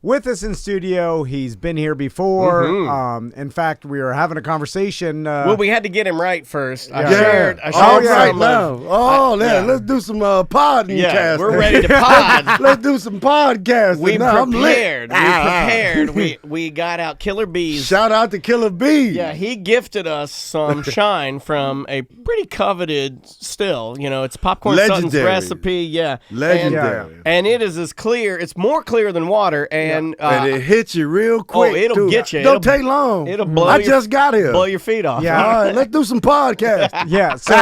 with us in studio. He's been here before. In fact, we were having a conversation. Well, we had to get him right first. I shared right now. Let's do some podcasting. Yeah, we're ready to pod. Let's do some podcasting. We prepared. We got out Killer Bees. Shout out to Killer Bees. Yeah, he gifted us some shine from a pretty coveted still. You know, it's Popcorn Sutton's recipe. Yeah. Legendary. And it is as clear. It's more clear than water. And it hits you real quick. Oh, it'll get you. Don't take long. It'll blow. I just got here. Blow your feet off. Yeah. All right, let's do some podcasts. Yeah. So,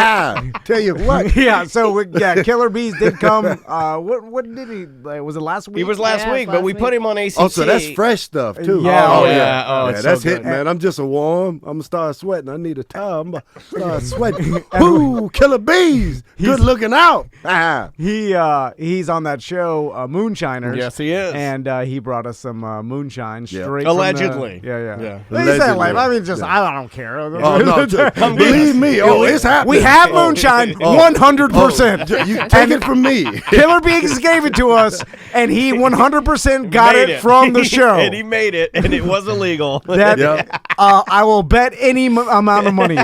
tell you what. Yeah. So Killer Bees did come. What did he? Was it last week? He was last week, but we put him on ACT. Oh, so that's fresh stuff too. Yeah. That's so hitting, man. I'm just a warm. I'm gonna start sweating. I need a towel. I'm gonna start sweating. Ooh, Killer Bees. Good looking out. He's on that show, Moonshiners. Yes, he is. And he brought us some moonshine straight allegedly. From Yeah. I mean, I don't care. Oh no, believe me. Oh, it's happening. We have moonshine 100%. You take it from me. Killer Bees gave it to us, and he 100% got it from the show. And he made it, and it was illegal. I will bet any amount of money.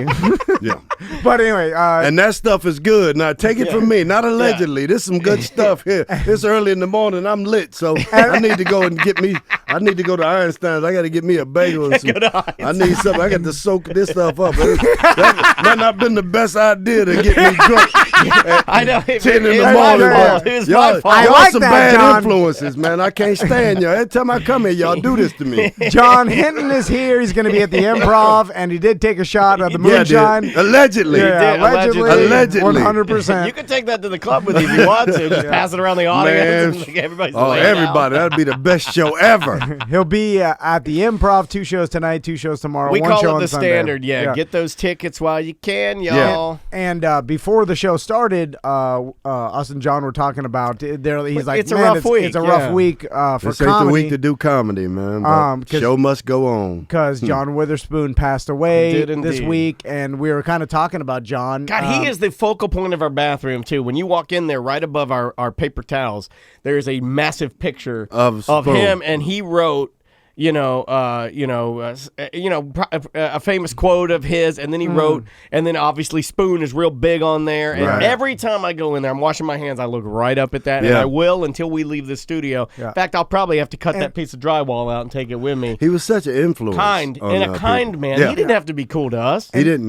Yeah. But anyway. And that stuff is good. Now, take it from me. Not allegedly. This is some good stuff here. It's early in the morning. I'm lit, so I need to go and get me. I need to go to Einstein's. I got to get me a bagel. And I need something. I got to soak this stuff up. That might not been the best idea to get me drunk. I know. 10 in the morning. It was my fault. I y'all like some that, bad John. influences, man. I can't stand y'all. Every time I come here, y'all do this to me. John Henton is here. He's going to be at the Improv, and he did take a shot of the moonshine. Allegedly. Allegedly. 100%. You can take that to the club with you if you want to. Just pass it around the audience. And everybody's everybody. That'd be the best show ever. He'll be at the Improv, 2 shows tonight, 2 shows tomorrow. We one call show it the Sunday. standard. Yeah, get those tickets while you can, y'all. Yeah. And before the show started, us and John were talking about. He's like, it's a rough week. It's a rough week for this comedy. Ain't the week to do comedy, man. But show must go on. Because John Witherspoon passed away this indeed. week, and we were kind of talking about John. God, he is the focal point of our bathroom too. When you walk in there, right above our paper towels, there is a massive picture of him, and he wrote. A famous quote of his, and then he wrote, and then obviously Spoon is real big on there. And every time I go in there, I'm washing my hands, I look right up at that, and I will until we leave the studio. Yeah. In fact, I'll probably have to cut that piece of drywall out and take it with me. He was such an influence. Kind man. Yeah. He didn't have to be cool to us. He didn't,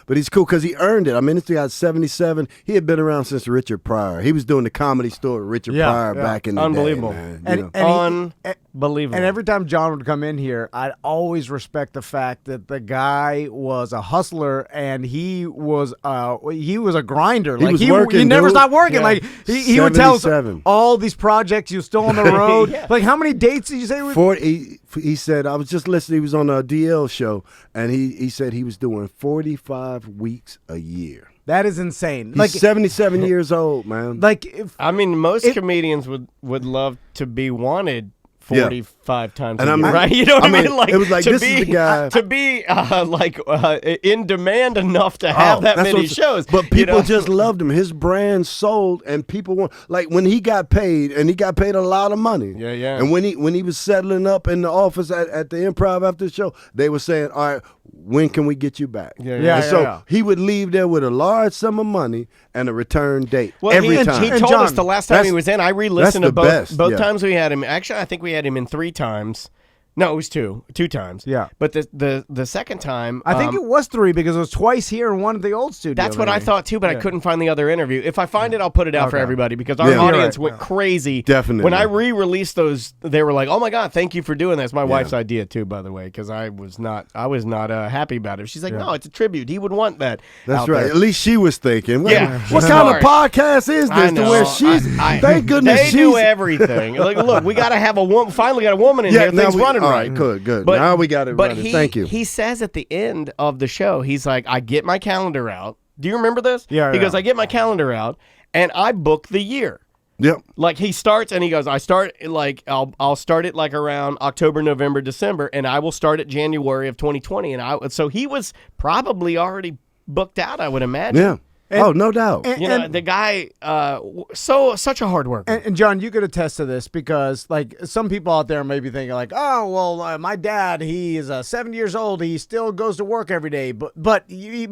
but he's cool because he earned it. I mean, this guy 77. He had been around since Richard Pryor. He was doing the Comedy Store with Richard Pryor back in the Unbelievable. day. Man. Unbelievable. And every time John would come in here, I'd always respect the fact that the guy was a hustler and he was a grinder. He was working, he never dude. stopped working. Yeah. Like he would tell us 77. all these projects. He was still on the road. Like how many dates did you say? 40. He said, I was just listening. He was on a DL show, and he said he was doing 45 weeks a year. That is insane. He's 77 years old, man. Most comedians would love to be wanted 45 times a year, right? You know what I mean? Like, it was like, this is the guy. To be in demand enough to have that many shows. But people just loved him. His brand sold, and people want, like when he got paid, and he got paid a lot of money. Yeah. And when he was settling up in the office at the Improv after the show, they were saying, all right, when can we get you back? So he would leave there with a large sum of money and a return date every time. He told us the last time he was in. I re-listened to both times we had him. Actually, I think we had him in 3 times. No, it was two times. Yeah. But the second time, I think it was 3 because it was twice here and one at the old studio. That's what I thought too, but I couldn't find the other interview. If I find it, I'll put it out for everybody because our audience went crazy. Definitely. When I re-released those, they were like, "Oh my God, thank you for doing this." My wife's idea too, by the way, because I was not happy about it. She's like, "No, it's a tribute. He would want that." That's right. At least she was thinking. What She's kind smart. of podcast is this? To where she's thank goodness they do everything. Like, look, we got to have a woman. Finally, got a woman in here. Things running all right. Good. Now we got it running. Thank you. He says at the end of the show, he's like, I get my calendar out. Do you remember this? Yeah. He goes, I get my calendar out, and I book the year. Yep. Like he starts, and he goes, I'll start it like around October, November, December, and I will start at January of 2020. And so he was probably already booked out, I would imagine. Yeah. no doubt. The guy, such a hard worker. And John, you could attest to this because, like, some people out there may be thinking, like, oh, well, my dad, he is 70 years old. He still goes to work every day, but he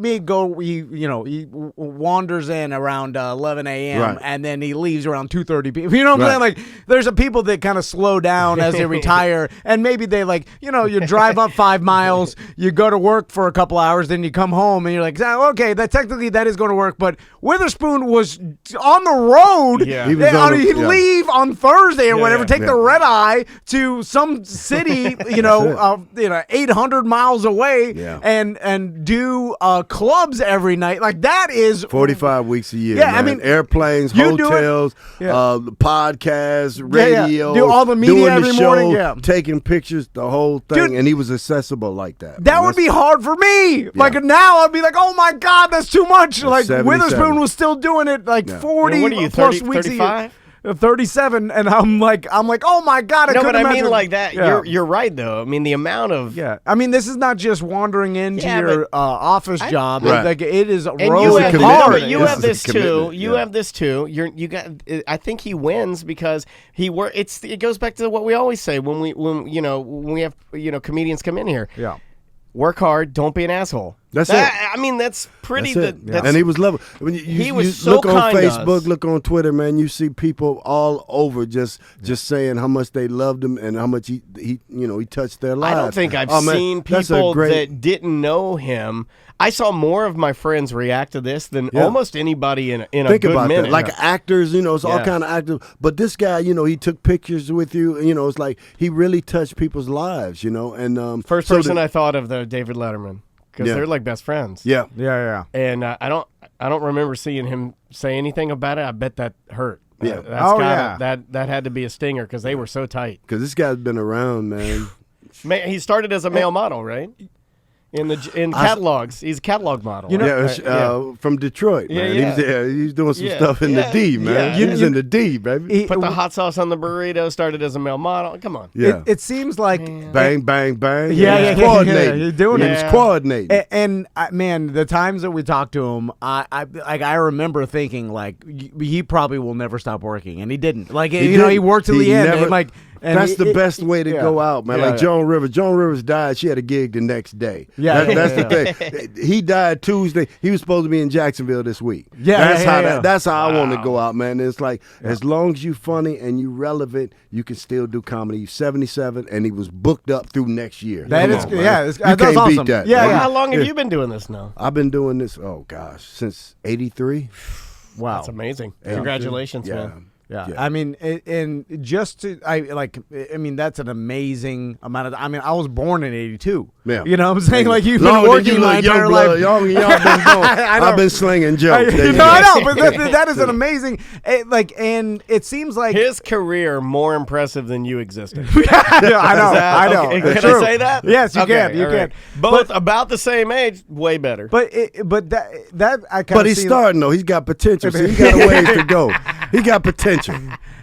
wanders in around 11 a.m. Right. and then he leaves around 2:30 p.m. You know what I'm saying? Like, there's people that kind of slow down as they retire, and maybe they you drive up 5 miles, you go to work for a couple hours, then you come home, and you're like, okay, that is going to work. But Witherspoon was on the road. Yeah. He'd leave on Thursday or whatever, take the red eye to some city, 800 miles away, and do clubs every night. Like, that is 45 weeks a year. Yeah, man. I mean, airplanes, hotels, podcasts, radio, do all the media doing every the show, morning, taking pictures, the whole thing, Dude, and he was accessible like that. That would be hard for me. Like, now I'd be like, oh my God, that's too much. Like, 77. Witherspoon was still doing it 40 what are you, plus 30, weeks 35? a year. 37, and I'm like, oh my God, I No, couldn't but I imagine. mean like that. Yeah. You're right though. I mean the amount of I mean, this is not just wandering into your office job. Right. Like, it is and road you have, hard. you This have is a this too. commitment, You have this too. You got. I think he wins because it goes back to what we always say when we have comedians come in here. Yeah. Work hard. Don't be an asshole. That's it. I mean, that's pretty. And he was lovely. When he was you so look on kind to Facebook, us. look on Twitter, man. You see people all over just saying how much they loved him and how much he touched their lives. I don't think I've man, seen that's a people great- that didn't know him. I saw more of my friends react to this than almost anybody in a Think good about minute. that. Like actors, it's all Yeah. kind of actors. But this guy, he took pictures with you. It's like he really touched people's lives, And First person I thought of, though, David Letterman, because they're like best friends. Yeah. And I don't remember seeing him say anything about it. I bet that hurt. Yeah. That had to be a stinger because they were so tight. Because this guy's been around, man. He started as a male model, right? In catalogs, he's a catalog model. From Detroit, man. Yeah. He was doing some stuff in the D, man. He was in the D, baby. Put the hot sauce on the burrito. Started as a male model. Come on. Yeah. It seems like Bang, bang, bang. Yeah, coordinating. you're doing He it. was coordinating. And man, the times that we talked to him, I remember thinking like he probably will never stop working, and he didn't. Like he worked till the end. And that's the best way to go out, man. Like Joan Rivers. Joan Rivers died. She had a gig the next day. That's the thing. He died Tuesday. He was supposed to be in Jacksonville this week. That's how I want to go out, man. It's like as long as you funny and you relevant, you can still do comedy. He's 77 and he was booked up through next year. That is, you that's can't awesome. beat that. Yeah, How long have you been doing this now? I've been doing this. Oh gosh, since '83. Wow, that's amazing. Congratulations, man. Yeah, I mean, that's an amazing amount of. I mean, I was born in '82. Yeah, you know what I'm saying? Like you've been working my entire life. Y'all been going. I've been slinging jokes. I know, but that is an amazing. And it seems like his career more impressive than you existed. I know. Okay. Can true. I say that? Yes, you can. You right. can. Both about the same age, way better. But that I kind of. But he's starting though. He's got potential. So he got a ways to go. He got potential.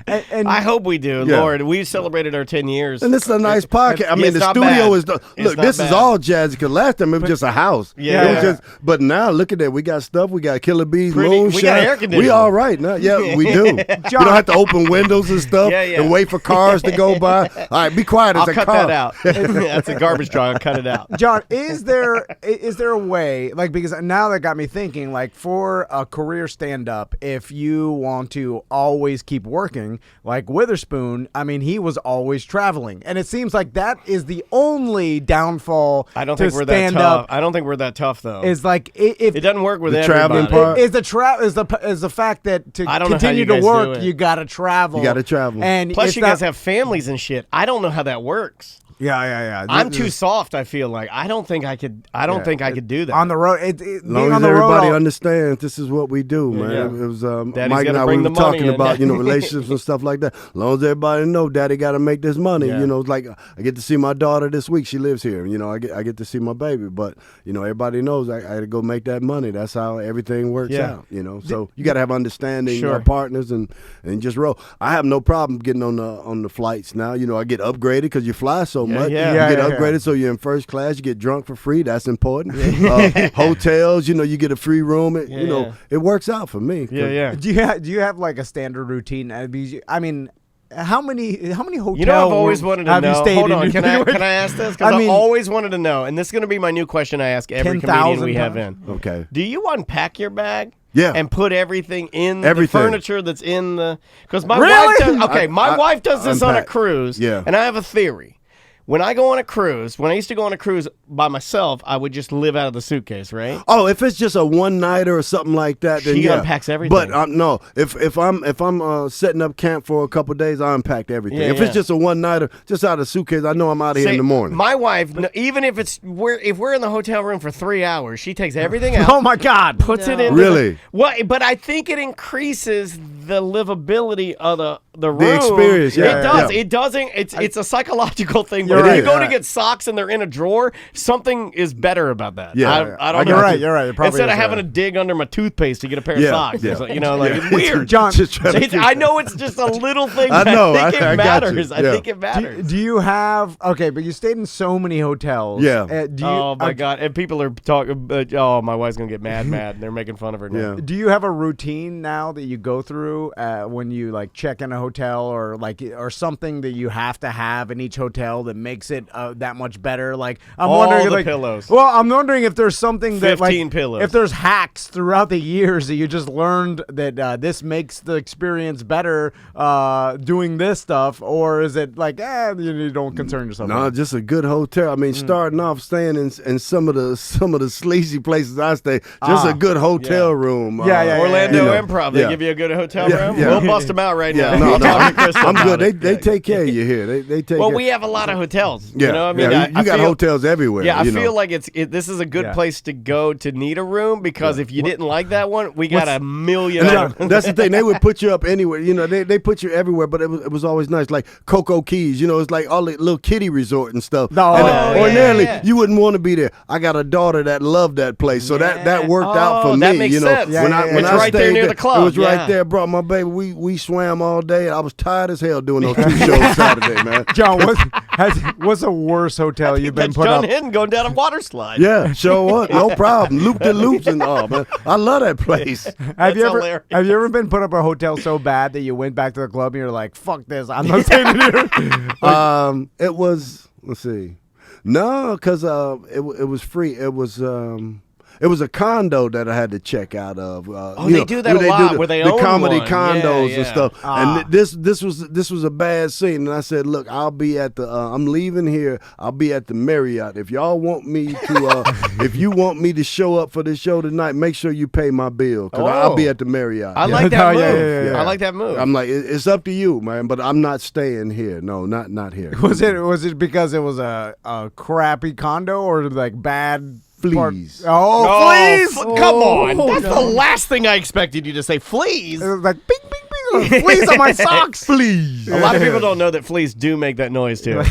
And I hope we do, Lord. We celebrated our 10 years. And this is a nice podcast. I mean, the studio is this is all jazzy. Because last time it was just a house. Yeah. It was just. But now look at that. We got stuff. We got Killer Bees, Moonshine. We got air conditioning. We all right now. Yeah, we do. You don't have to open windows and stuff and wait for cars to go by. All right, be quiet. I'll cut that out. That's a garbage truck. I'll cut it out. John, is there a way, like, because now that got me thinking, like, for a career stand-up, if you want to always keep working, like Witherspoon, I mean, he was always traveling, and it seems like that is the only downfall. I don't think we're that tough. I don't think we're that tough, though. Is like if it doesn't work with the everybody. traveling part is the fact that to continue to work, you got to travel. You got to travel, and plus you guys have families and shit. I don't know how that works. Yeah. I'm too soft. I feel like I don't think I could. I don't think I could do that on the road. As long as everybody understands, this is what we do, man. Yeah. It was Daddy's Mike and I bring were the money talking in. about relationships and stuff like that. As long as everybody know, Daddy got to make this money. Yeah. It's like I get to see my daughter this week. She lives here. I get to see my baby, but everybody knows I got to go make that money. That's how everything works out. So you got to have understanding our partners and just roll. I have no problem getting on the flights now. I get upgraded because you fly so much. Yeah. You get upgraded, so you're in first class. You get drunk for free. That's important. Hotels, you get a free room. It works out for me. Yeah. Do you have like a standard routine? I mean, how many hotels? I've always wanted to know. Hold on, can I ask this? Because I've always wanted to know, and this is going to be my new question I ask every comedian we have in. Okay. Do you unpack your bag? Yeah. And put everything in the furniture that's in the. Because my wife does this on a cruise. Yeah. And I have a theory. When I go on a cruise, when I used to go on a cruise by myself, I would just live out of the suitcase, right? Oh, if it's just a one-nighter or something like that, then she unpacks everything. But no, if I'm setting up camp for a couple of days, I unpack everything. If it's just a one-nighter, just out of the suitcase, I know I'm out of here in the morning. My wife, even if we're in the hotel room for 3 hours, she takes everything out. Oh my God! Puts it in. Really? But I think it increases the livability of the room. The experience. Yeah, it does. Yeah. It doesn't. It's a psychological thing. You're When you right. go to get socks and they're in a drawer, something is better about that. Yeah. I don't know. You're right. It probably Instead of is, having to dig under my toothpaste to get a pair of socks. Yeah. It's weird. John, I know it's just a little thing. I know. I think it matters. Yeah. I think it matters. do you have but you stayed in so many hotels. Yeah. Oh my God! And people are talking. Oh, my wife's gonna get mad, and they're making fun of her now. Yeah. Do you have a routine now that you go through when you like check in a hotel or something that you have to have in each hotel that makes it that much better? Like I'm wondering, the pillows. Well, I'm wondering if there's something that 15 pillows. If there's hacks throughout the years that you just learned that this makes the experience better doing this stuff, or is it like you don't concern yourself? No, just a good hotel. I mean, starting off staying in some of the sleazy places I stay, just a good hotel room. Orlando Improv, they give you a good hotel room. Yeah. We'll bust them out right now. No, Talk to Kristen I'm about good. it. They take care of you here. They take. Well, care. we have a lot of hotels. Yeah, You know, what I mean, yeah, you got hotels everywhere. Yeah, I feel like this is a good place to go to need a room because if you didn't like that one, we got a million. That's the thing. They would put you up anywhere. They put you everywhere, but it was always nice. Like Cocoa Keys, it's like all the little kiddie resort and stuff. Ordinarily, you wouldn't want to be there. I got a daughter that loved that place, so that worked out for me. That makes sense. When I right stayed there near the club. It was right there. Brought my baby. We swam all day. I was tired as hell doing those 2 shows Saturday, man. John, what's the worst hotel you've been put John up? Henton going down a water slide. Yeah, show up, no problem. Loop the loops and all, man. I love that place. Have you ever been put up a hotel so bad that you went back to the club and you're like, fuck this, I'm not staying in here? It was. Let's see. No, because it was free. It was a condo that I had to check out of. They do that a lot, where they own the comedy one. condos Yeah. and stuff. And this was a bad scene. And I said, look, I'll be at the. I'm leaving here. I'll be at the Marriott. If y'all want me to, if you want me to show up for this show tonight, make sure you pay my bill because I'll be at the Marriott. I like that move. Yeah. I like that move. I'm like, it's up to you, man. But I'm not staying here. No, not here. Was it because it was a crappy condo or like bad? Fleas. Fleas! Come on. That's the last thing I expected you to say. Fleas? It was like, bing, bing, bing, fleas on my socks. Fleas. A lot of people don't know that fleas do make that noise, too.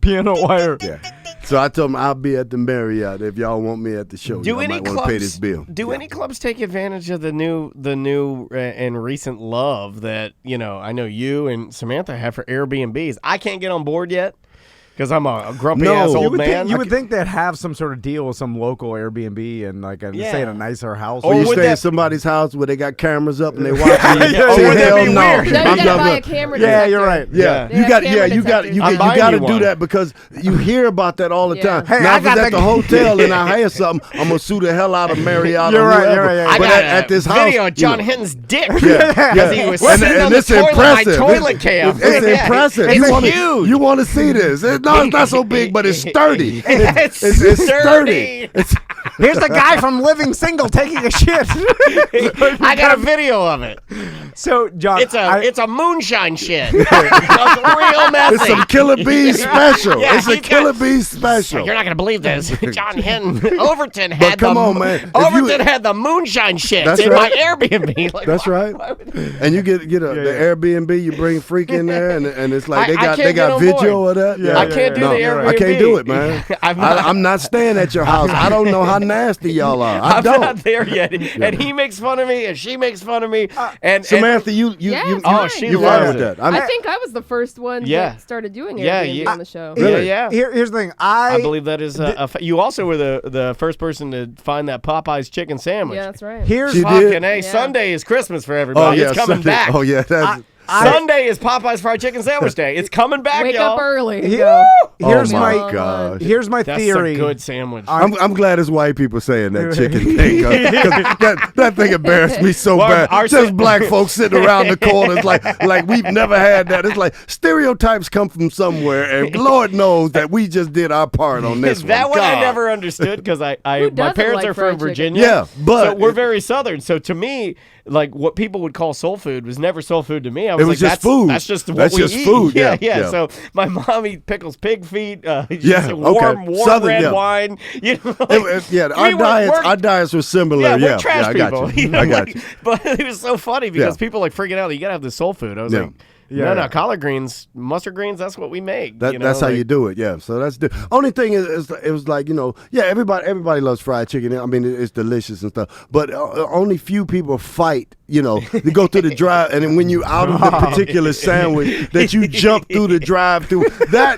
Piano wire. Yeah. So I told them I'll be at the Marriott if y'all want me at the show. Do y'all any might want to pay this bill. Do any clubs take advantage of the new and recent love that, I know you and Samantha have for Airbnbs? I can't get on board yet. Because I'm a grumpy ass old man. You would think they'd have some sort of deal with some local Airbnb and stay in a nicer house. Or you stay in somebody's house where they got cameras up and they watch you. Would that be weird? You gotta buy a camera detector. Yeah, you're right. Yeah, you got to do that because you hear about that all the time. Hey, now if it's at the hotel and I hire something, I'm gonna sue the hell out of Marriott. You're or right. whoever. I But got at this house, video of John Henton's dick as he was And sitting on the it's toilet. impressive. My toilet cam. It's impressive. It's huge. You want to see this? It's not so big, but it's sturdy. It's sturdy. Here's the guy from Living Single taking a shit. I got a video of it. So, John, it's a moonshine shit. It's real messy. It's some Killer Bees special. Yeah, It's a Killer Bees special. You're not gonna believe this. John Henton, Overton had had the moonshine shit That's in right. my Airbnb. Like, That's right. And you get the Airbnb. You bring Freak in there, and it's like they got video of that. I can't do the Airbnb. I can't do it, man. I'm not staying at your house. I don't know how nasty y'all are. I'm not there yet. And he makes fun of me, and she makes fun of me. And Samantha, you she you loves fine with it. that. I think I was the first one that started doing Airbnb on the show. Really? Yeah. Here's the thing. I believe that is you also were the first person to find that Popeye's chicken sandwich. Yeah, that's right. Here's fucking A. Sunday is Christmas for everybody. It's coming Sunday. back. Oh yeah, that's Sunday is Popeye's fried chicken sandwich day. It's coming back, Wake y'all. up early. Here's oh my gosh. Here's my That's theory. a good sandwich. I'm glad it's white people saying that chicken thing. 'Cause that thing embarrassed me so bad. Just black folks sitting around the corners like we've never had that. It's like stereotypes come from somewhere, and Lord knows that we just did our part on this. That one I never understood because my parents are from Virginia. Yeah, but so we're very Southern. So to me, like what people would call soul food was never soul food to me. I was it was like, just food. That's just what that's we just eat. food. Yeah. So my mom eats pickles, pig feet. Warm Southern, red wine. You know, our diets were similar. Yeah, Yeah, we're trash people. I got you. But it was so funny because people like freaking out. You gotta have this soul food. I was like. No, collard greens, mustard greens, that's what we make. That's how you do it, yeah. So that's the only thing is it was like, everybody loves fried chicken. I mean, it's delicious and stuff. But only few people fight, to go through the drive. And then when you out of the particular sandwich, that you jump through the drive-through. That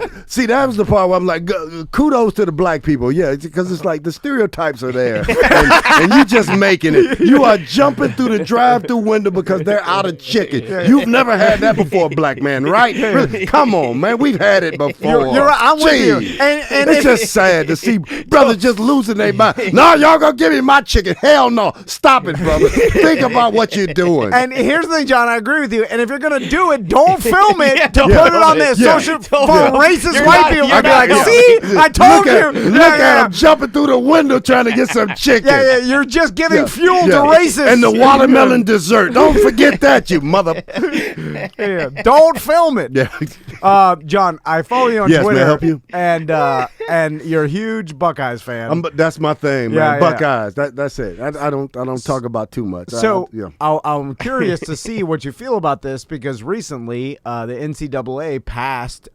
was the part where I'm like, kudos to the black people. Yeah, because it's like the stereotypes are there. and you just making it. You are jumping through the drive-through window because they're out of chicken. You've never had that before. A black man, right? Really? Come on, man. We've had it before. You're right. I'm with you. And it's just sad to see brothers just losing their mind. No, y'all gonna give me my chicken. Hell no. Stop it, brother. Think about what you're doing. And here's the thing, John, I agree with you. And if you're gonna do it, don't film it to put it on the social for racist white people. I'd be like, see, I told you. Look at him jumping through the window trying to get some chicken. Yeah, you're just giving fuel to racists. And the watermelon dessert. Don't forget that, you mother. Don't film it. Yeah. John, I follow you on Twitter. May I help you? And you're a huge Buckeyes fan. That's my thing, man. Buckeyes. That's it. I don't talk about too much. So I'm curious to see what you feel about this because recently the NCAA passed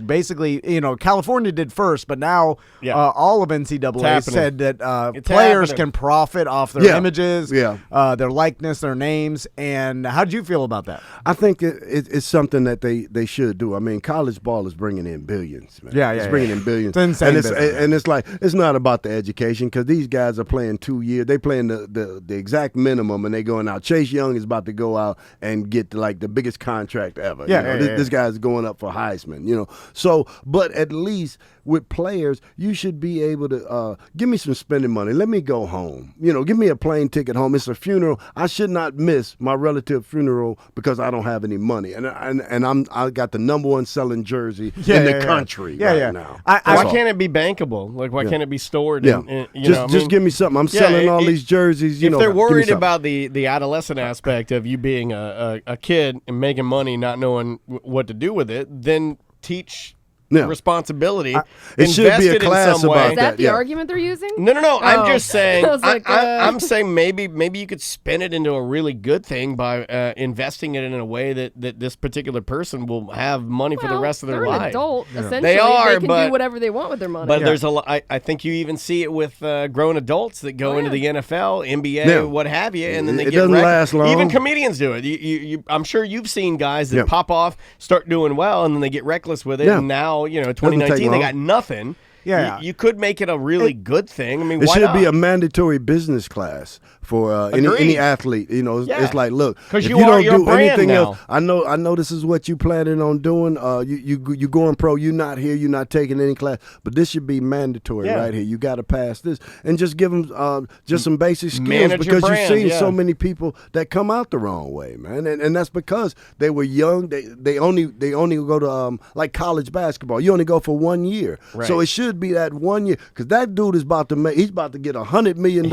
basically California did first, but now all of NCAA said that players can profit off their images, their likeness, their names. And how did you feel about that? I think it's something that they should do. I mean, college ball is bringing in billions, man. It's bringing in billions. It's insane. And it's like, it's not about the education because these guys are playing 2 years. They playing the exact minimum and they going out. Chase Young is about to go out and get the biggest contract ever. This guy's going up for Heisman, So, but at least with players, you should be able to give me some spending money. Let me go home. Give me a plane ticket home. It's a funeral. I should not miss my relative funeral because I don't have any money. And I got the #1 selling jersey in the country now. Why can't it be bankable? Like why can't it be stored? Just give me something. I'm selling all these jerseys. If they're worried about the adolescent aspect of you being a kid and making money, not knowing what to do with it, then teach. Responsibility. It should be a class about that. Is that the argument they're using? No. I'm just saying. I'm saying maybe you could spin it into a really good thing by investing it in a way that this particular person will have money for the rest of their life. They're an adult, essentially. They are, they can do whatever they want with their money. But there's a lot. I think you even see it with grown adults that go into the NFL, NBA, what have you, and then they get doesn't last long. Even comedians do it. I'm sure you've seen guys that pop off, start doing well, and then they get reckless with it, and now. 2019, they got nothing. Yeah, you could make it a really good thing. I mean, it why should not? be a mandatory business class for any athlete. It's like, look, if you don't do anything else, I know this is what you planning on doing. You going pro. You're not here. You're not taking any class, but this should be mandatory right here. You got to pass this and just give them just some basic skills because you've seen so many people that come out the wrong way, man, and that's because they were young. They only go to like college basketball. You only go for 1 year, so it should be that 1 year because that dude is about to he's about to get $100 million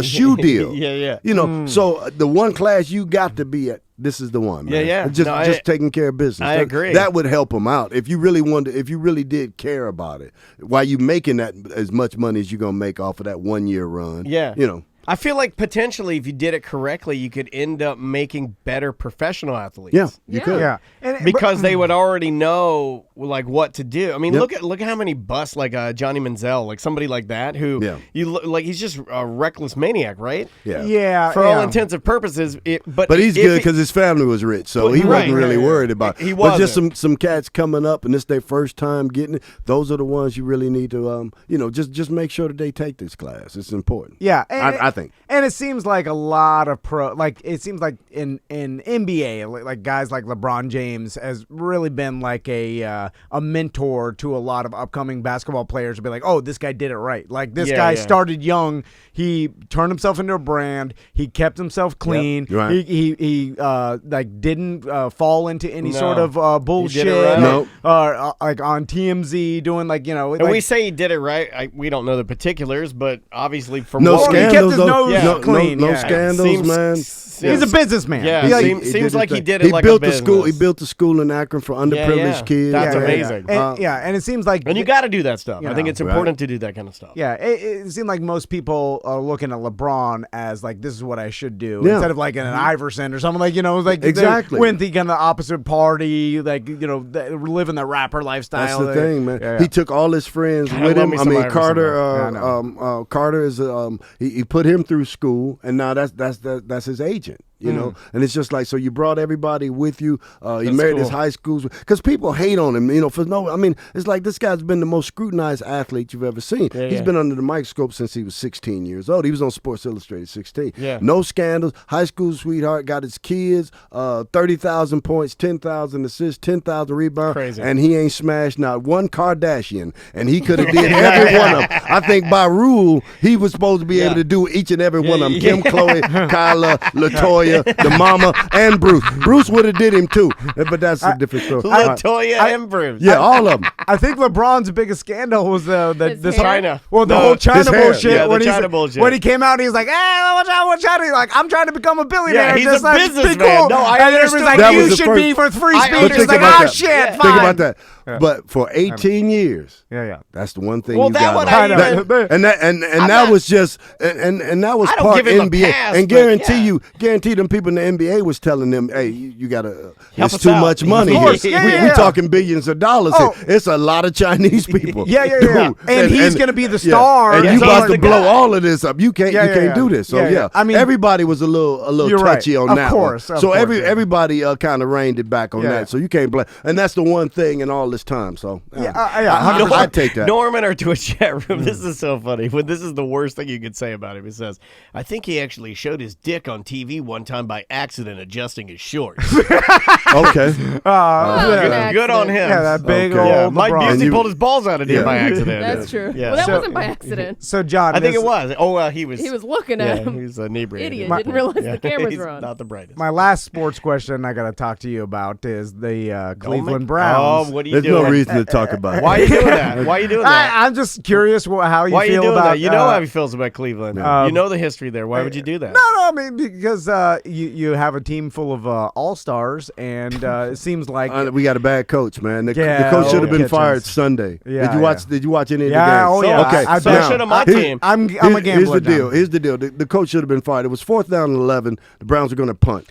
shoe deal. So the one class you got to be at, this is the one, man. Just taking care of business. I agree. That would help them out if you really did care about it. While you making that as much money as you're gonna make off of that 1 year run, I feel like potentially if you did it correctly, you could end up making better professional athletes. Yeah, you could. Yeah, Because they would already know like what to do. I mean, look at how many busts like Johnny Manziel, like somebody like that who like he's just a reckless maniac, right? Yeah. For all intents and purposes, but he's good because his family was rich, so he wasn't really worried about it. He wasn't. But just some cats coming up and this their first time getting it. Those are the ones you really need to just make sure that they take this class. It's important. Yeah, I think. And it seems like a lot of it seems like in NBA, like guys like LeBron James has really been like a mentor to a lot of upcoming basketball players to be like, oh, this guy did it right. Like this guy started young. He turned himself into a brand. He kept himself clean. Yep. Right. He like didn't fall into any sort of bullshit. Right. Like on TMZ doing like, And like, we say he did it right. We don't know the particulars, but obviously from no what scandals, he kept his nose clean. No scandals, man. He's a businessman. Yeah, seems like he did it like built a business. He built a school in Akron for underprivileged kids. That's amazing. And it seems like... And you got to do that stuff. I think it's important to do that kind of stuff. Yeah, it seemed like most people are looking at LeBron as like, this is what I should do. Instead of like an Iverson or something like, like exactly. went the kind of opposite party, like, living the rapper lifestyle. That's the thing, man. He took all his friends with him. I mean, Carter. Carter is he put him through school, and now that's his agent. And it's just like, so you brought everybody with you. He married his high schools because people hate on him. It's like this guy's been the most scrutinized athlete you've ever seen. He's been under the microscope since he was 16 years old. He was on Sports Illustrated 16. Yeah. No scandals. High school sweetheart, got his kids, 30,000 points, 10,000 assists, 10,000 rebounds. Crazy. And he ain't smashed not one Kardashian. And he could have did every one of them. I think by rule, he was supposed to be able to do each and every one of them. Kim, Chloe, Kyla, LaToya, the mama, and Bruce. Bruce would have did him too, but that's a different story. LaToya and Bruce. Yeah, all of them. I think LeBron's biggest scandal was the China. Well, the whole China bullshit. Yeah, the China bullshit. When he came out, he was like, "Hey, watch out!" He's like, "I'm trying to become a billionaire." Yeah, he's a businessman. Cool. No, I and understood. like, you should be for free speech. He's like, "Oh shit, fine." Think about that. But for 18 years, that's the one thing you got. And that was just and that was part NBA. And guarantee them people in the NBA was telling them, hey, you gotta. It's too much money. We talking billions of dollars. It's a lot of Chinese people. Dude, and he's gonna be the star. And you about to blow all of this up. You can't do this. So I mean, everybody was a little touchy on that one. So everybody kind of reined it back on that. So you can't blame. And that's the one thing in all this time. So I take that. Norman or to a chat room. This is so funny. When this is the worst thing you could say about him. It says, "I think he actually showed his dick on TV one time by accident adjusting his shorts." Okay. Good on him. Yeah, that big old Mike Busey pulled his balls out of him by accident. That's true. Yeah. Well, that wasn't by accident. So John, I think it was. Oh, he was looking at him. He was inebriated. Idiot. Didn't realize the cameras were on. Not the brightest. My last sports question I got to talk to you about is the Cleveland Browns. Oh, what are you doing? doing? There's no reason to talk about it. Why are you doing that? Why are you doing that? I'm just curious how you feel about that. You know how he feels about Cleveland. You know the history there. Why would you do that? No, I mean, because you have a team full of all-stars, and it seems like we got a bad coach, man. The coach should have been fired Sunday. Yeah, Did you watch any of the games? Oh yeah. Okay. I should have my team. I'm a gambler. Here's the deal. The coach should have been fired. It was 4th down and 11. The Browns were going to punt.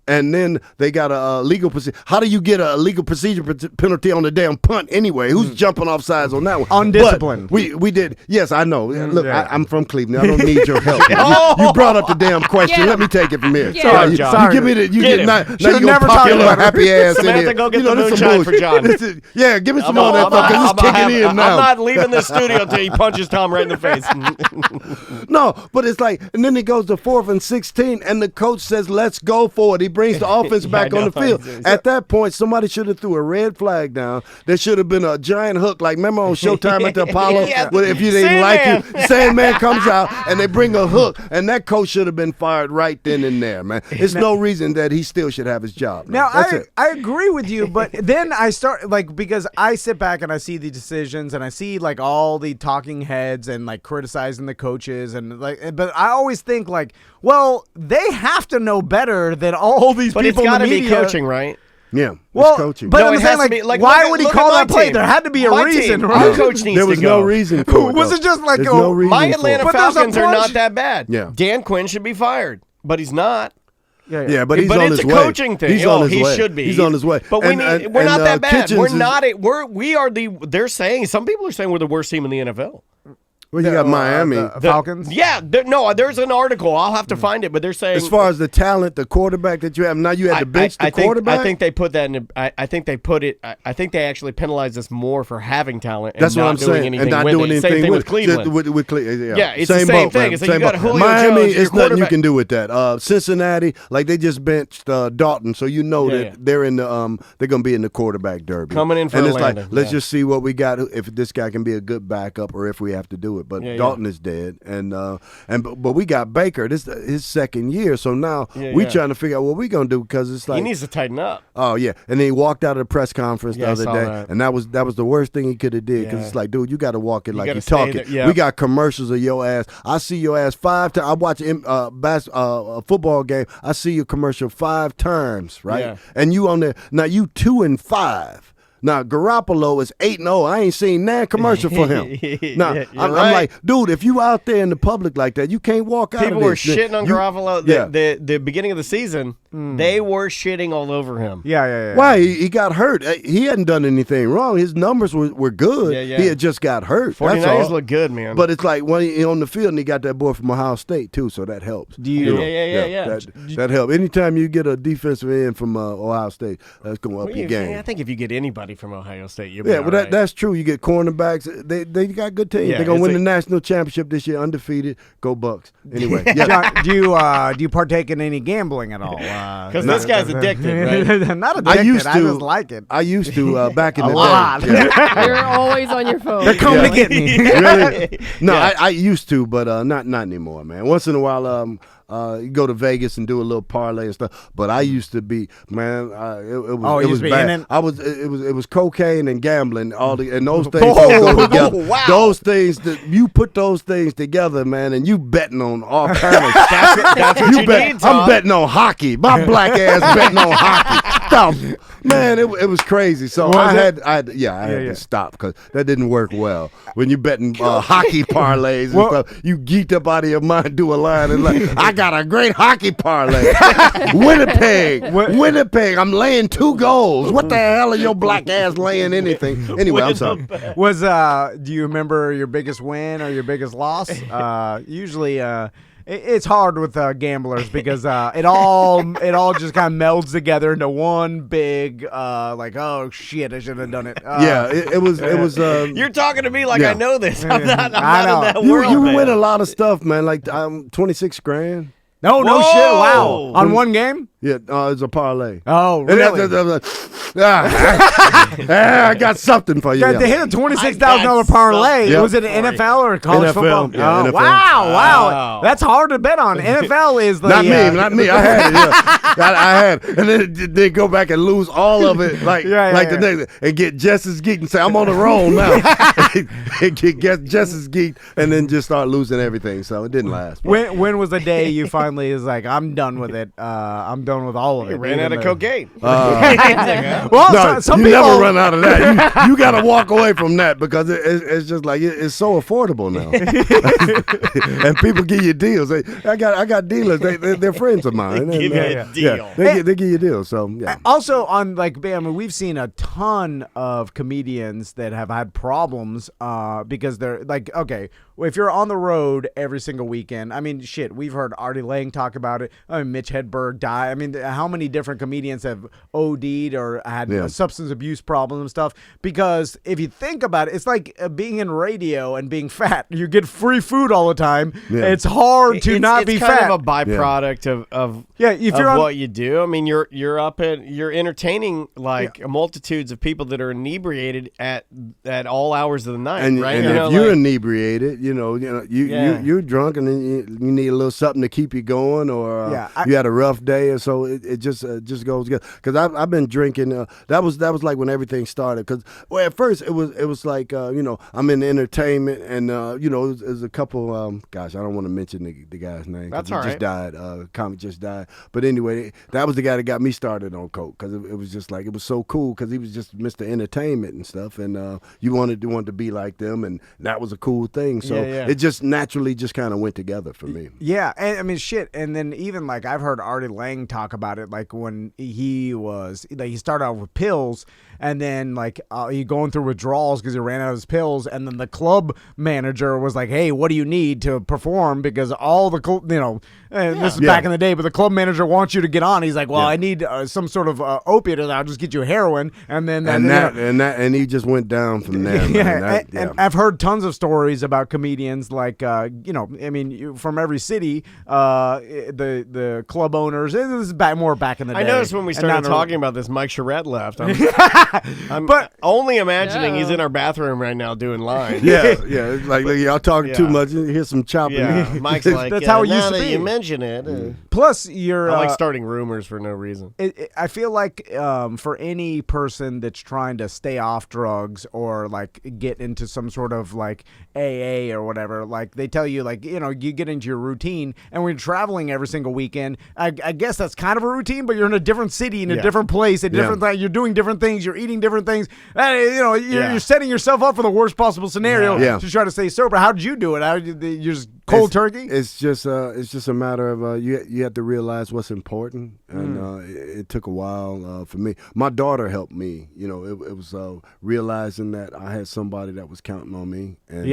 And then they got a legal procedure. How do you get a legal procedure penalty on the damn punt anyway? Who's jumping off sides on that one? Undisciplined. But we did. Yes, I know. Look, I'm from Cleveland. I don't need your help. You brought up the damn question. Let me take it from here. Sorry, you John. You give me the. You get get now you gonna pop your little happy ass in Samantha, here. go get the moonshine for John. Give me some more of that stuff because it's kicking in now. I'm not leaving the studio until he punches Tom right in the face. No, but it's like, and then it goes to 4th and 16, and the coach says, "Let's go for it." He brings the offense back on the field. At that point, somebody should have threw a red flag down. There should have been a giant hook, like remember on Showtime at the Apollo? If you didn't like you, Sandman comes out and they bring a hook, and that coach should have been fired right then and there, man. It's no reason that he still should have his job. Now, I agree with you, but then I start because I sit back and I see the decisions and I see like all the talking heads and like criticizing the coaches and but I always think like, well, they have to know better than all these people. But it's got to be coaching, right? Yeah. Well, it's coaching. but No, I'm it saying, has to be, like, why look would he at call my that play? team. There had to be a My reason, team. right? Our coach needs there to was go. no reason for it. Was though. it just like There's no reason My for Atlanta it. But there's a Falcons are bunch- not that bad. Yeah. Dan Quinn should be fired, but he's not. Yeah, but he's But on it's his a way. coaching thing. He's on his He way. should be. He's on his way. But we're not that bad. Kitchens We're is- not. We are the. They're saying some people are saying we're the worst team in the NFL. Well, you got Miami. The Falcons? Yeah. There's an article. I'll have to find it, but they're saying As far as the talent, the quarterback that you have now, you had to bench the quarterback. I think they put that in. I think they put it. I think they actually penalize us more for having talent. And That's not what I'm doing saying, anything and not with doing it. anything Same thing with it. Cleveland. Yeah, it's the same boat, thing. man. It's like you got Julio Miami, Jones, your it's nothing you quarterback. can do with that. Cincinnati, like they just benched Dalton, so you know Yeah, that yeah. they're in the they're going to be in the quarterback derby. Coming in for and Atlanta, it's like let's yeah. just see what we got. If this guy can be a good backup, or if we have to do it. But Yeah, Dalton is dead, but we got Baker. This is his second year, so now we trying to figure out what we're going to do because it's like He needs to tighten up. Oh yeah, and then he walked out of the press conference Yeah, the I other saw day, that. and that was the worst thing he could have did because Yeah. it's like, dude, you got to walk it like gotta you stay talking. there, yeah. We got commercials of your ass. I see your ass 5 times. I watch a football game. I see your commercial 5 times, right? Yeah. And you on there now. You 2-5. Now Garoppolo is 8-0. I ain't seen that commercial for him. Now Yeah, I'm right. like, dude, if you out there in the public like that, you can't walk out. People of were this. shitting on Garoppolo. Yeah. The beginning of the season, they were shitting all over him. Yeah. Why? He got hurt. He hadn't done anything wrong. His numbers were good. Yeah. He had just got hurt. 49ers That's all. look good, man. But it's like when he on the field and he got that boy from Ohio State too, so that helps. Do you? Yeah. That helps. Anytime you get a defensive end from Ohio State, that's going to up your game. I think if you get anybody from Ohio State, you'll be Yeah, all well, right. that's true. You get cornerbacks. They got good teams. Yeah, They're gonna it's win like- the national championship this year, undefeated. Go Bucks. Anyway, John, do you partake in any gambling at all? Because this guy's addicted, right? Not addicted. I used to. I just like it. I used to back in A the lot. day. Yeah. You're always on your phone. They're coming to get me. Really? No, I used to, but not anymore, man. Once in a while, you go to Vegas and do a little parlay and stuff. But I used to be, man. It was be bad. in it? It was cocaine and gambling. And those things Oh, don't go together. wow. Those things that you put those things together, man, and you betting on all kind of That's what you bet. need, Tom. I'm betting on hockey. My black ass betting on hockey. Man, it was crazy. So I had to stop because that didn't work well. When you betting hockey parlays and stuff, you geeked up out of your mind, do a line and like, I got a great hockey parlay. Winnipeg. I'm laying 2 goals. What the hell are your black ass laying anything? Anyway, I'm sorry. Do you remember your biggest win or your biggest loss? Usually, it's hard with gamblers because it all just kind of melds together into one big like, oh shit, I should have done it. It was. You're talking to me like Yeah. I know this. I'm not I know. in that You world. man. win a lot of stuff, man. Like 26 grand. No Whoa! shit. Wow. On one game? Yeah, it's a parlay. Oh, And really? I got something for you. Yeah, they hit a $26,000 parlay. Yep. Was it an NFL or college NFL, football? yeah, Oh, NFL. wow. Wow. That's hard to bet on. NFL is the Not me. I had it. Yeah. I had it. And then they go back and lose all of it, the next, and get just as geeked and say, I'm on the roll now. and get just as geeked and then just start losing everything. So it didn't last. When was the day you finally is like, I'm done with it. I'm done with all of it. You ran out of cocaine. Well, No, some you people never run out of that. You got to walk away from that because it's just like it's so affordable now, and people give you deals. I got dealers. They're friends of mine. They give you a deal. They give you deals. So yeah. Also, on we've seen a ton of comedians that have had problems because they're like, okay, if you're on the road every single weekend, I mean, shit, we've heard Artie Lang talk about it. I mean, Mitch Hedberg died. I mean, how many different comedians have OD'd or had substance abuse problems and stuff? Because if you think about it, it's like being in radio and being fat. You get free food all the time. Yeah. It's hard to not be fat. It's kind of a byproduct of if you're what you do. I mean, you're entertaining multitudes of people that are inebriated at all hours of the night, right? And if you're inebriated, you're drunk and then you need a little something to keep you going, or you had a rough day, and so it just goes good. Because I've been drinking. That was like when everything started. Because at first it was like I'm in entertainment, and it was a couple. Gosh, I don't want to mention the guy's name. That's all right. Just died. Comic just died. But anyway, that was the guy that got me started on coke, because it was just like, it was so cool, because he was just Mr. Entertainment and stuff, and you wanted to be like them, and that was a cool thing. So it just naturally just kind of went together for me. Yeah, and I mean, shit. And then even like I've heard Artie Lang talk about it, like when he started out with pills, and then like he going through withdrawals because he ran out of his pills, and then the club manager was like, "Hey, what do you need to perform?" Because all the this is back in the day, but the club manager wants you to get on. He's like, "Well, I need some sort of opiate, and I'll just get you heroin." And then and he just went down from there. And I've heard tons of stories about comedians, like I mean, from every city, the club owners. This is more back in the day. I noticed when we started talking about this, Mike Charette left. I'm only imagining he's in our bathroom right now doing lines. Yeah. It's like, look, y'all talking too much. Here's some chopping. Yeah, Mike's like, that's how it used now to that be. you mention it. Plus, you're. I like starting rumors for no reason. I feel like for any person that's trying to stay off drugs or like get into some sort of like AA or whatever, like they tell you, like, you get into your routine, and when you're traveling every single weekend, I guess that's kind of a routine, but you're in a different city, in a different place, a different thing. You're doing different things. You're eating different things. You're setting yourself up for the worst possible scenario to try to stay sober. How did you do it? You're just cold turkey? It's just a matter of you have to realize what's important, and it took a while for me. My daughter helped me. It was realizing that I had somebody that was counting on me. And,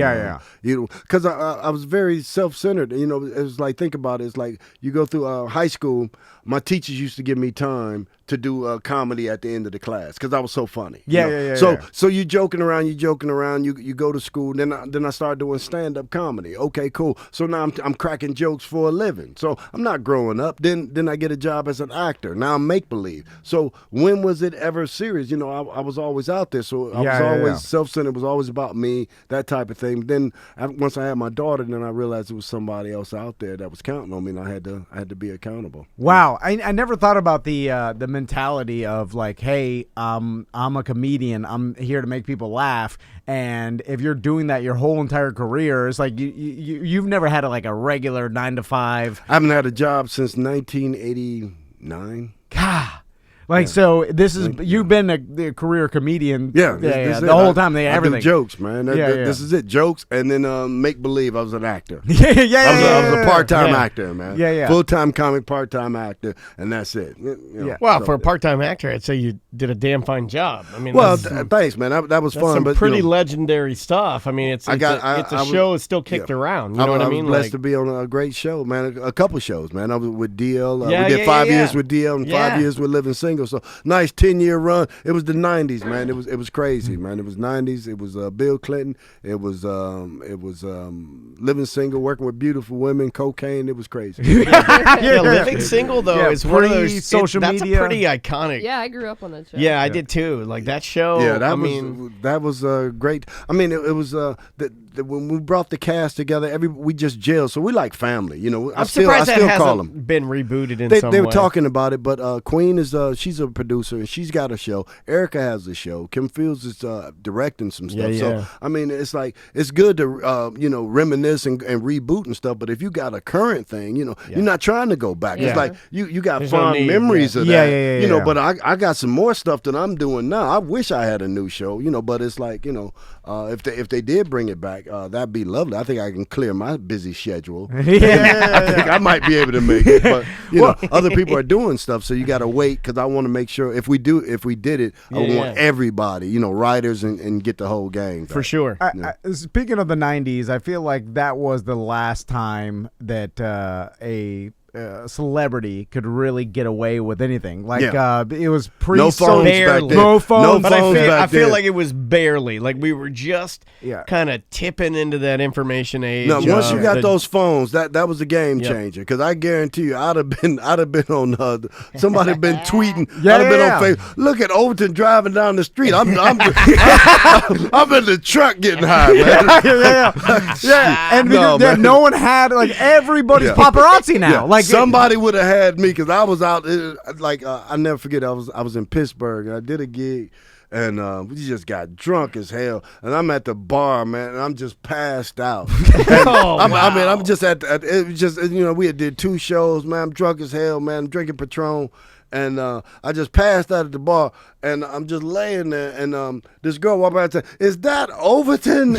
because I was very self-centered. It was like, think about it. It's like you go through high school. My teachers used to give me time to do comedy at the end of the class because I was so funny. So you joking around, you go to school. Then I started doing stand-up comedy. Okay, cool. So now I'm cracking jokes for a living. So I'm not growing up. Then I get a job as an actor. Now I'm make-believe. So when was it ever serious? I was always out there. So I was always self-centered. It was always about me, that type of thing. Then once I had my daughter, then I realized it was somebody else out there that was counting on me, and I had to be accountable. Wow. I never thought about the mentality of like, hey, I'm a comedian. I'm here to make people laugh. And if you're doing that your whole entire career, it's like you've never had a regular 9 to 5. I haven't had a job since 1989. God. So this is, you've been a career comedian. The whole time. Everything. I do jokes, man. This is it. Jokes, and then make believe I was an actor. I was a part-time actor, man. Yeah. Full-time comic, part-time actor, and that's it. For a part-time actor, I'd say you did a damn fine job. I mean, thanks, man. That was fun. Some pretty legendary stuff. I mean, it's a show that's still kicked around. You know what I mean? I was blessed to be on a great show, man. A couple shows, man. I was with DL. We did 5 years with DL and 5 years with Living Single. So nice 10-year run. It was the 90s, man. It was crazy, man. It was 90s. It was Bill Clinton. It was Living Single, working with beautiful women, cocaine. It was crazy. Living Single though is one of those social media. That's a pretty iconic. Yeah, I grew up on that show. Yeah, I did too. Like that show. Yeah, that was great. I mean, it was when we brought the cast together, we just gelled, so we like family. I'm surprised that hasn't been rebooted in some way. They were talking about it, but Queen is she's a producer and she's got a show. Erica has a show. Kim Fields is directing some stuff. So I mean, it's like it's good to reminisce and reboot and stuff. But if you got a current thing, you're not trying to go back. It's like you got fond memories of that. But I got some more stuff that I'm doing now. I wish I had a new show. But it's like if they did bring it back. That'd be lovely. I think I can clear my busy schedule. I think I might be able to make it. But other people are doing stuff, so you got to wait because I want to make sure if we did it, I want everybody, writers and get the whole gang back. For sure. Speaking of the 90s, I feel like that was the last time that a celebrity could really get away with anything. Like it was no phones back then. No phones. No but phones I feel then. like it was barely. Like we were just kind of tipping into that information age. No, once you got those phones, that was a game changer. Because I guarantee you, I'd have been on somebody been tweeting. I'd have been on Facebook. Look at Overton driving down the street. I'm in the truck getting high, man. And no one had everybody's paparazzi now. Like somebody would have had me because I was out. I never forget. I was in Pittsburgh. I did a gig. And we just got drunk as hell. And I'm at the bar, man, and I'm just passed out. I'm just it was just, we had did 2 shows, man. I'm drunk as hell, man. I'm drinking Patron. And I just passed out at the bar, and I'm just laying there, and this girl walked by and said, "Is that Overton?"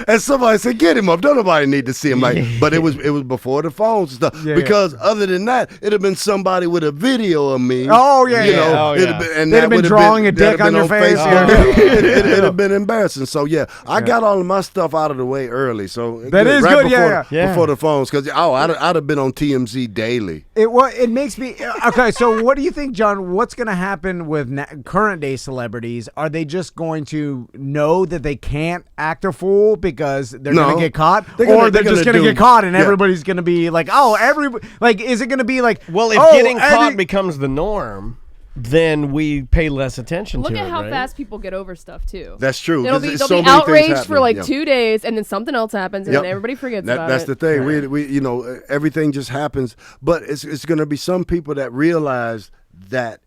and somebody said, "Get him up. Don't nobody need to see him." But it was before the phones and stuff. Because other than that, it'd have been somebody with a video of me. Oh yeah, and they'd have been drawing a dick on your face. It'd have been embarrassing. So I got all of my stuff out of the way early. So that is right good. Before the phones, because I'd have been on TMZ daily. It makes me okay. So what do you think, John? What's going to happen with current day celebrities? Are they just going to know that they can't act a fool because they're going to get caught, or they're just going to get caught and everybody's going to be like, oh, is it going to be like, well, if getting caught becomes the norm, then we pay less attention to it. Look at how fast people get over stuff too. That's true. They'll be outraged for 2 days, and then something else happens, and then everybody forgets about That's it. the thing. We everything just happens. But it's going to be some people that realize that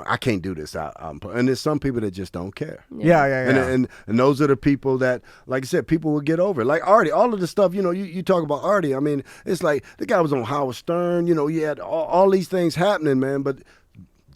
I can't do this out, and there's some people that just don't care. Yeah. And those are the people that, like I said, people will get over it. Like Artie, all of the stuff. You talk about Artie. I mean, it's like the guy was on Howard Stern. He had all these things happening, man, but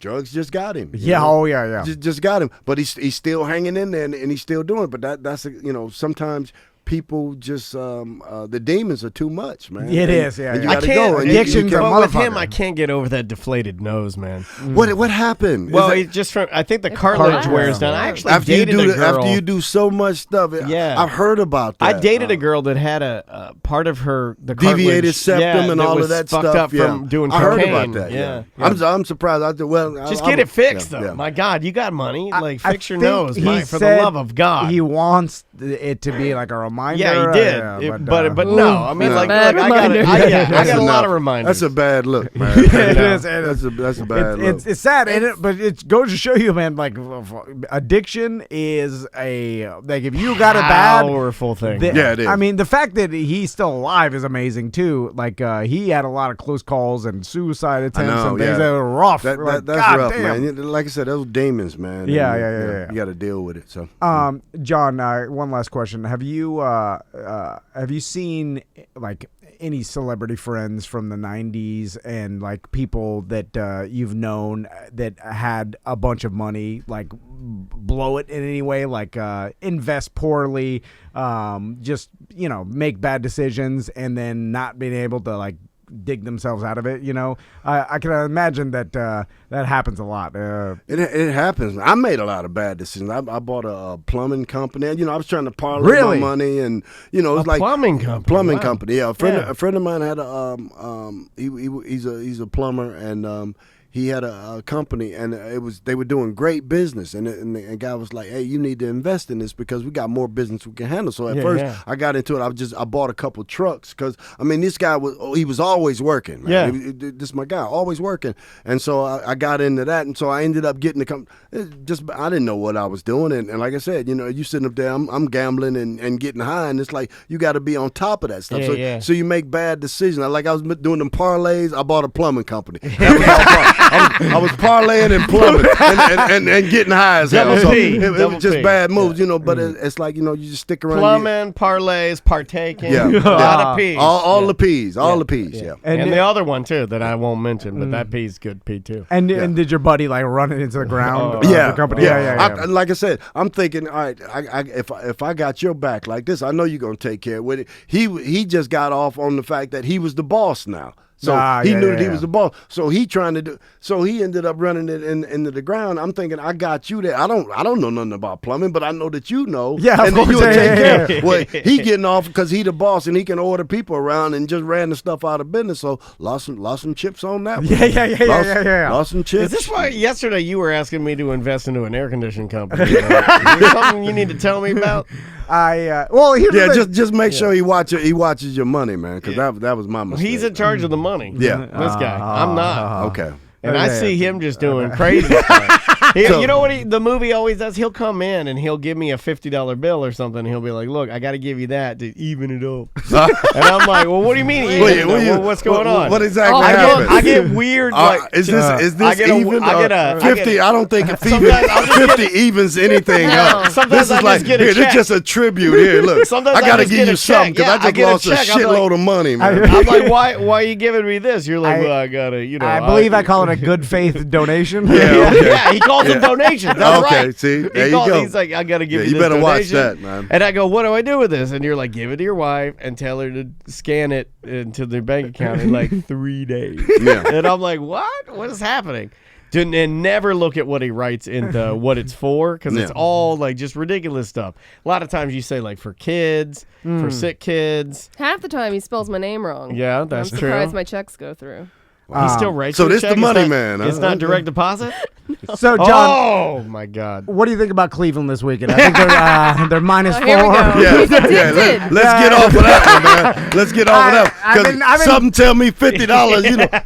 drugs just got him. Just got him. But he's still hanging in there, and he's still doing it. But that's sometimes people just the demons are too much, man. It is. And you gotta go. Addictions but with him, I can't get over that deflated nose, man. What happened? Well, I think the cartilage wears down. I actually dated a girl. After you do so much stuff, I've heard about that. I dated a girl that had a part of the deviated septum and all of that fucked stuff. Up from doing cocaine. I heard about that. Yeah. I'm surprised. Just get it fixed, though. My God, you got money. Fix your nose, for the love of God. He wants it to be like a reminder. Yeah, he did. But no, I mean, I got a lot of reminders. That's a bad look, man. It is. That's a bad look. It's sad, but it goes to show you, man. Like addiction is if you got it bad, powerful thing. It is. I mean, the fact that he's still alive is amazing too. Like he had a lot of close calls and suicide attempts and things that were rough. That's rough, man. Like I said, those demons, man. Yeah. You got to deal with it. So, John, one last question: Have you seen any celebrity friends from the 90s and people that you've known that had a bunch of money blow it in any way, invest poorly, just make bad decisions and then not being able to dig themselves out of it? I can imagine that happens a lot. It happens. I made a lot of bad decisions. I bought a plumbing company. I was trying to parlay my money, and it's like plumbing company. Plumbing company. Yeah, a friend of mine had he's a plumber, and he had a company, and they were doing great business, and the guy was like, "Hey, you need to invest in this because we got more business we can handle." So at first, I got into it. I bought a couple trucks because this guy was always working. Man. Yeah, this is my guy, always working, and so I got into that, and so I ended up getting the company. I didn't know what I was doing, and like I said, you sitting up there, I'm gambling and getting high, and it's like you got to be on top of that stuff. So you make bad decisions. Like I was doing them parlays. I bought a plumbing company. That was all part. I was parlaying and plumbing and getting high as hell. So it was just bad moves, but it's like, you just stick around. Plumbing, parlays, partaking, a lot of P's. All the P's, all the P's, yeah. And the other one, too, that I won't mention, but that P's good P, too. And did your buddy, run it into the ground? The company? Yeah. Like I said, I'm thinking, all right, if I got your back like this, I know you're going to take care of it. He just got off on the fact that he was the boss now. So he knew that he was the boss. So he ended up running it into the ground. I'm thinking, I got you there. I don't know nothing about plumbing, but I know that you know. Yeah, and then you'll take care of it. Well, he getting off because he the boss and he can order people around and just ran the stuff out of business. So lost some chips on that one. Yeah. Lost some chips. Is this why yesterday you were asking me to invest into an air conditioning company? Is there something you need to tell me about? Just make sure he watches your money, man, because that was my mistake. He's in charge of the money. Yeah, this guy. I'm not. Okay. And I see him just doing crazy stuff. You know what the movie always does? He'll come in and he'll give me a $50 bill or something. And he'll be like, look, I got to give you that to even it up. And I'm like, well, what do you mean even it up? What's going on? What exactly happened? I get weird. Is this even? I get 50, I don't think 50 evens anything up. Sometimes this is I just get a check. This is just a tribute here. Look, sometimes I got to give you something because I just lost a shitload of money, man. I'm like, why are you giving me this? You're like, well, I got to, I believe I call it a good faith donation. Yeah, he calls them donations. That's right. Okay, see, there you go. He's like, I got to give you this you better donation. watch that, man. And I go, what do I do with this? And you're like, give it to your wife and tell her to scan it into their bank account in like 3 days. Yeah. And I'm like, what? What is happening? And never look at what he writes into what it's for, because it's all like just ridiculous stuff. A lot of times you say like for kids, for sick kids. Half the time he spells my name wrong. Yeah, that's I'm true. surprised my checks go through. He still writes. So this check. the money man. It's not direct deposit. So John, oh my God, what do you think about Cleveland this weekend? I think they're minus 4. Here we go. Yeah, let's get off of that one, man. Let's get off of that. Because something tell me $50.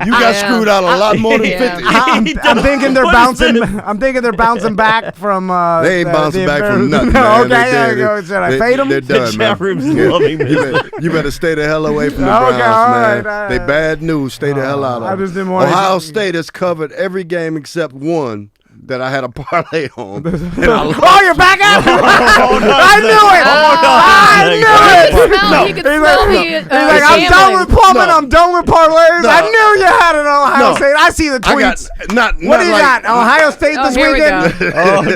You got screwed out a lot more than 50. I'm thinking they're bouncing. I'm thinking they're bouncing back from. They ain't bouncing back from nothing. Okay, there you go. Should I fade them? They're done, the chat room's loving this. You better stay the hell away from the Browns, man. They bad news. Stay the hell out of them. I just didn't want Ohio State has covered every game except one that I had a parlay on. Oh, you're back at it! I knew it! You could smell He's like, I'm done with plumbing. I'm done with parlays. I knew you had an Ohio State. I see the tweets. What do you got? Ohio State this weekend?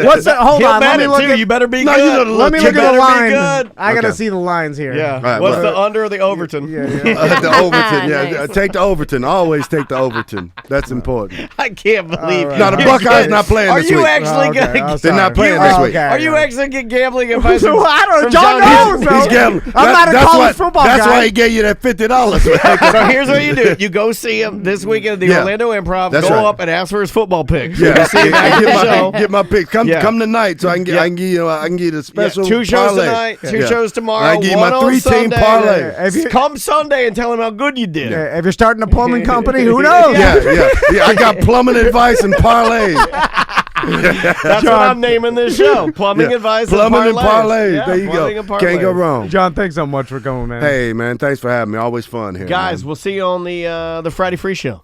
What's that? Hold on. Let me look at. You better be good. Let me look at the line. I gotta see the lines here. Yeah. What's the under or the Overton? The Overton. Yeah. Take the Overton. Always take the Overton. That's important. I can't believe. Now the Buckeyes not playing this week. Are you actually gonna? They're not playing this week. Are you actually get gambling advice? I don't know. John knows. He's gambling. I'm not a college football guy. That's why he gave you that $50. So here's what you do: you go see him this weekend at the Orlando Improv. Go up and ask for his football picks. Yeah, get my picks. Come tonight, so I can give you the special. 2 shows tonight, 2 shows tomorrow. I give you my 3-team parlay. Come Sunday and tell him how good you did. If you're starting a plumbing company, who knows? Yeah. I got plumbing advice and parlays. That's what I'm naming this show. Plumbing advice Plumbing and parlays. There you go. Can't go wrong. John, thanks so much for coming, man. Hey, man. Thanks for having me. Always fun here. Guys, we'll see you on the Friday Free Show.